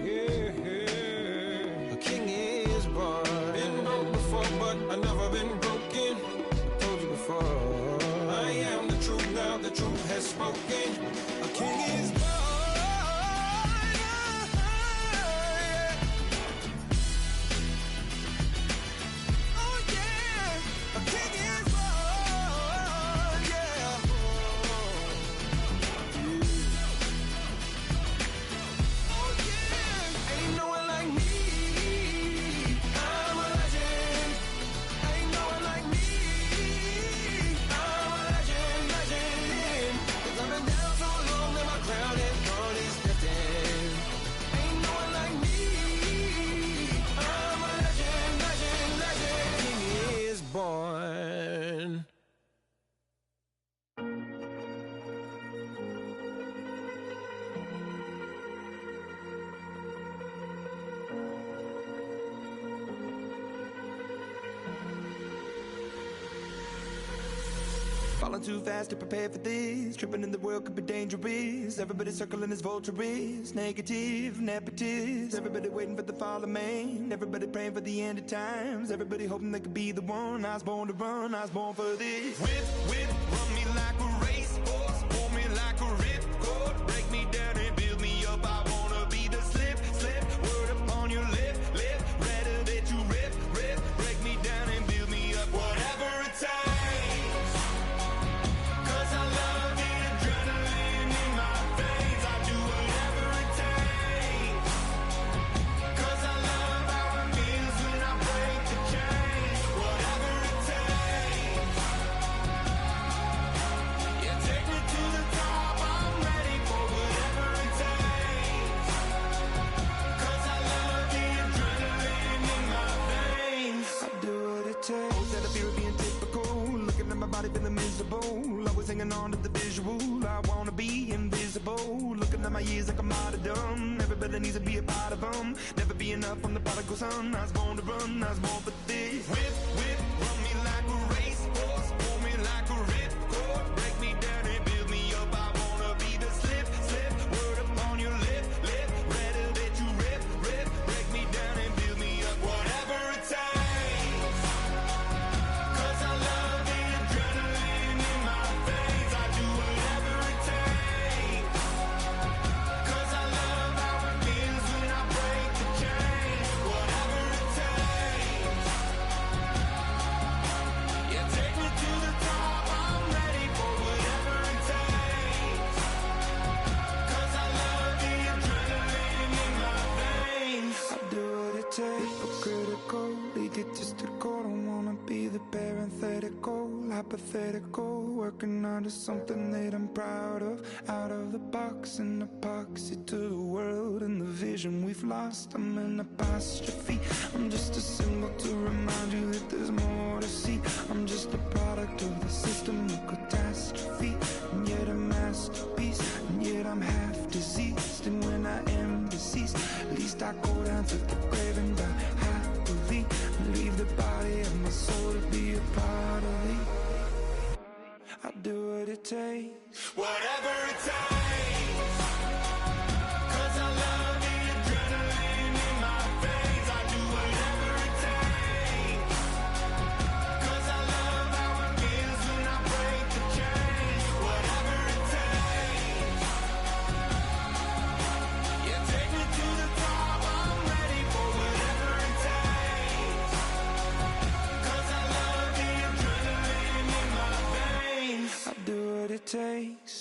Yeah, a king is born. Been broke before, but I never been broken. I told you before. I am the truth now, the truth has spoken. A king is born. Oh yeah, a king is born. Yeah. Oh yeah, ain't no one like me. I'm a legend. Ain't no one like me. I'm a legend, legend. 'Cause I've been down so long that my crown and throne is destined. Ain't no one like me. I'm a legend, legend, legend. King is born. Falling too fast to prepare for this. Tripping in the world could be dangerous. Everybody circling as vultures. Negative, nepotist. Everybody waiting for the fall of man. Everybody praying for the end of times. Everybody hoping they could be the one. I was born to run, I was born for this. Whip, whip, run me like a racehorse. Pull me like a ripcord. Break me down and build me up. I wanna be the slip, slip. Word that needs to be a part of them. Never be enough from the prodigal son. I was born to run, I was born for this. Whip, whip, run me like a racehorse, pull me like a ripcord, break me down and build me up. I wanna be the slip, slip, word upon your lip, lip, rather that you rip, rip, break me down and build me up. Whatever it takes, 'cause I love the adrenaline in my veins. I do whatever it takes, 'cause I love how it feels when I break the chains. Whatever it takes, yeah, take me to the top. I'm ready for whatever it takes, 'cause I love the adrenaline in my veins. I do what it takes, critical, egotistical. Don't wanna be the parenthetical, hypothetical, working onto something that I'm proud of. Out of the box, an epoxy to the world and the vision we've lost. I'm an apostrophe, I'm just a symbol to remind you that there's more to see. I'm just a product of the system of catastrophe, and yet a masterpiece, and yet I'm half diseased. And when I am deceased, at least I go down to the grave and die happily, and leave the body of my soul to be a part of me. I do what it takes, whatever it takes, 'cause I love the adrenaline in my veins. I do whatever it takes, 'cause I love how it feels when I break the chains. Whatever it takes, yeah, take me to the top. I'm ready for whatever it takes, 'cause I love the adrenaline in my veins. I do what it takes.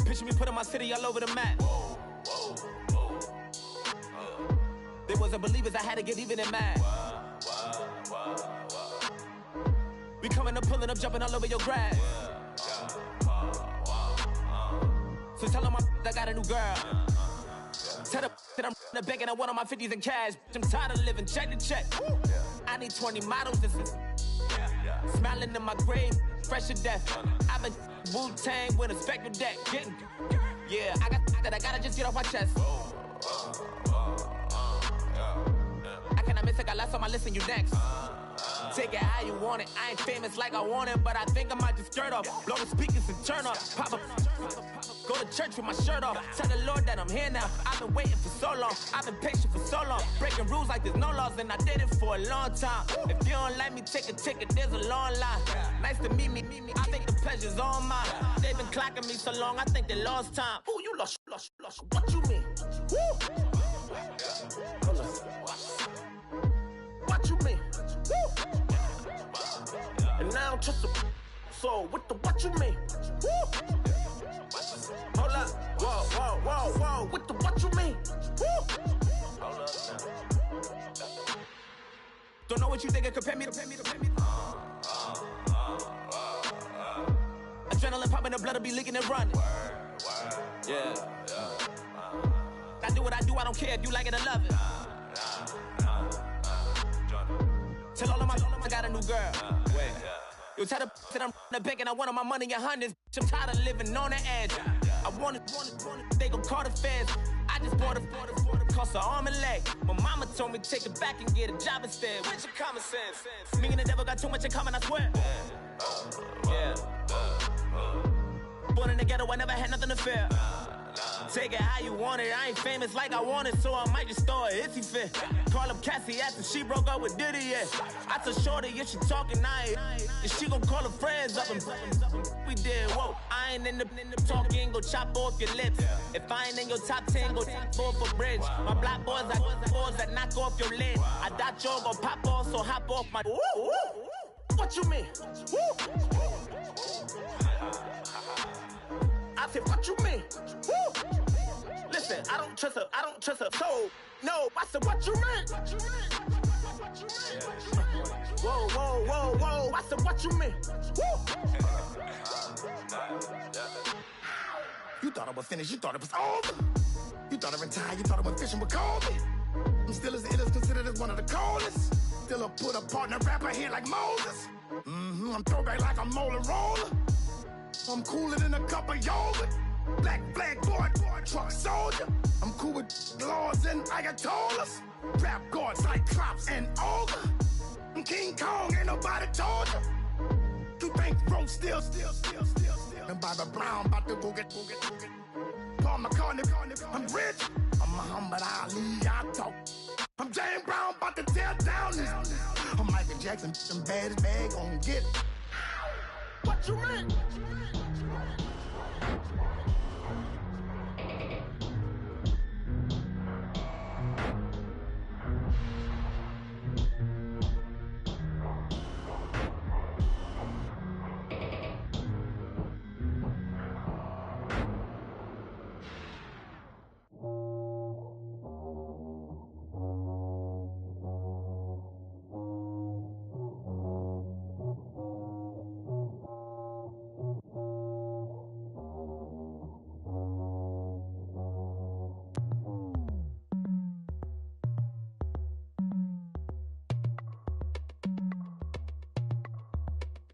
Picture me putting my city all over the map. They wasn't believers, I had to get even in mad. We coming up, pulling up, jumping all over your grass. So tell them I got a new girl. Tell them that I'm in the bank and I want all my 50s in cash. I'm tired of living check to check. I need 20 models. This is smiling in my grave, fresh to death. I've been Wu-Tang with a spectral deck. Getting, yeah, I gotta just get off my chest. I cannot miss it, got last on my list and you next. Take it how you want it. I ain't famous like I want it, but I think I might just skirt off. Blow the speakers and turn up. Pop up. Go to church with my shirt off. Tell the Lord that I'm here now. I've been waiting for so long. I've been patient for so long. Breaking rules like there's no laws, and I did it for a long time. If you don't like me, take a ticket. There's a long line. Nice to meet me. I think the pleasure's all mine. They've been clocking me so long, I think they lost time. Ooh, you lost. What you mean? Woo! What you mean? Woo! And now I'm just a so what you mean? Woo! Hold up, whoa, what you mean? Woo! Don't know what you think, compare me to. Adrenaline popping, the blood will be leaking and running. Yeah. I do what I do, I don't care if you like it or love it. Tell all of my I got a new girl. Wait. You tell the that I'm in the bank and I want all my money in hundreds. I'm tired of living on the edge. I want it, they gon' call the feds. I just bought it, cost an arm and leg. My mama told me take it back and get a job instead. Where's your common sense? Me and the devil got too much in common, I swear. Yeah. Born in the ghetto, I never had nothing to fear. Take it how you want it. I ain't famous like I want it, so I might just throw a hissy fit. Call up Cassie after she broke up with Diddy, yeah. I told Shorty if she talking, and she gon' call her friends up and we did, whoa. I ain't in the talking, go chop off your lips. If I ain't in your top 10, go fall for bridge. My black boys, I boys that knock off your lid. I thought you gon' pop off, so hop off my. What you mean? I said, what you mean? Woo! Listen, I don't trust her soul. No, I said, what you mean? Whoa, I said, what you mean? Woo! You thought it was finished, you thought it was over. You thought it retired, you thought it was fishing with Kobe. I'm still as ill as considered as one of the coldest. Still a put a partner rapper here like Moses. I'm throwback like a molar roller. I'm cooler than a cup of yogurt. Black flag boy, truck soldier. I'm cool with laws and ayatollahs. Rap god, Cyclops and ogre. I'm King Kong, ain't nobody told you. You think road still. And Bobby Brown about to go get. Paul McCartney, I'm rich. I'm Muhammad Ali, I talk. I'm James Brown, about to tear down this. I'm Michael Jackson, some baddest bag gon' get it. What you mean?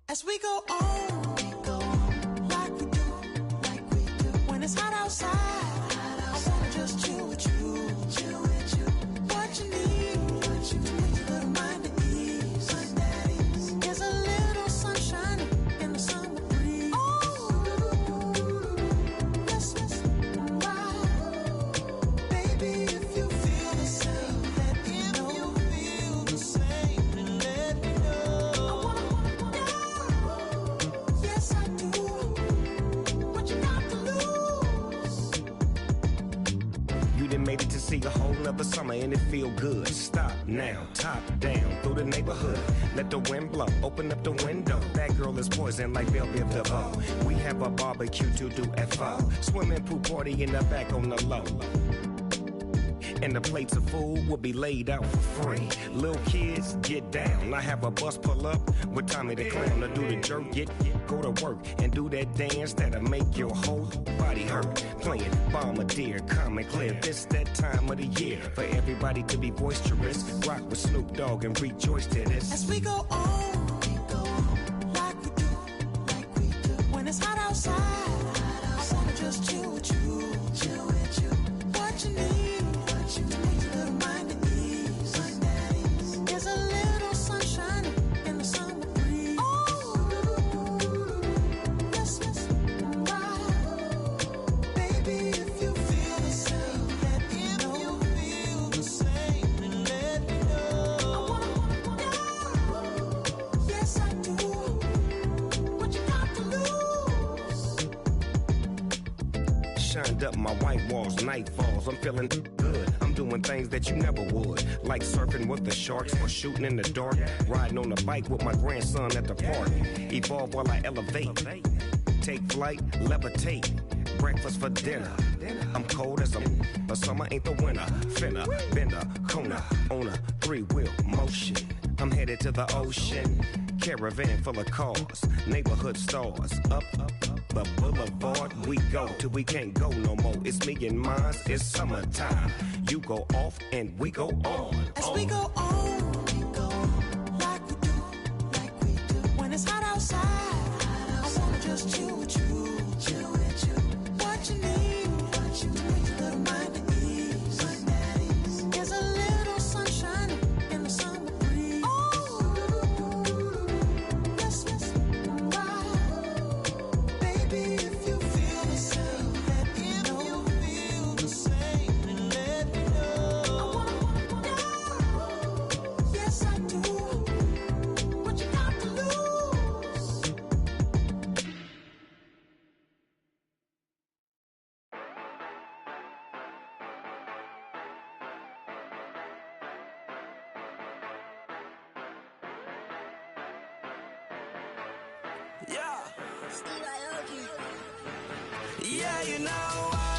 As we go on, like we do. When it's hot outside, I wanna just chill with you. What you need, a little mind at ease. There's a little sunshine in the summer breeze. Let's ride. Baby, if you feel the same, let me know. If you feel the same, then let me know. Yes, I do. What you got to lose? You done made it to see a whole nother summer and it feel good. Stop now, top down through the neighborhood. Let the wind blow, open up the window. That girl is poison like Belleville DeVoe. We have a barbecue to do at 4. Swimming pool party in the back on the low. And the plates of food will be laid out for free. Little kids, get down. I have a bus pull up with Tommy the Clown to do the jerk. Go to work and do that dance that'll make your whole body hurt. Playing Bombardier, calm and clear. This that time of the year for everybody to be boisterous. Rock with Snoop Dogg and rejoice to this. As we go on, like we do. When it's hot outside, I wanna just chill with you. What you need, a little mind at ease. There's a little sunshine in the summer breeze. Let's ride. Baby, if you feel the same, let me know. If you feel the same, then let me know. Yes, I do. What you got to lose? Shined up my white walls, night falls. I'm feeling good. I'm doing things that you never would, like surfing with the sharks or shooting in the dark. Riding on a bike with my grandson at the park. Evolve while I elevate. Take flight, levitate. Breakfast for dinner. I'm cold as but summer ain't the winter. Finna, bender, Kona, on a 3-wheel motion. I'm headed to the ocean. Caravan full of cars, neighborhood stars. Up the boulevard we go till we can't go no more. It's me and mine, it's summertime. You go off and we go on. As we go on, like we do. When it's hot outside, I wanna just chill with you. What you need, a little mind at ease. There's a little sunshine in the summer breeze. Let's ride. Baby, if you feel the same, let me know. If you feel the same, then let me know. Yes, I do. What you got to lose? Yeah. Yeah, you know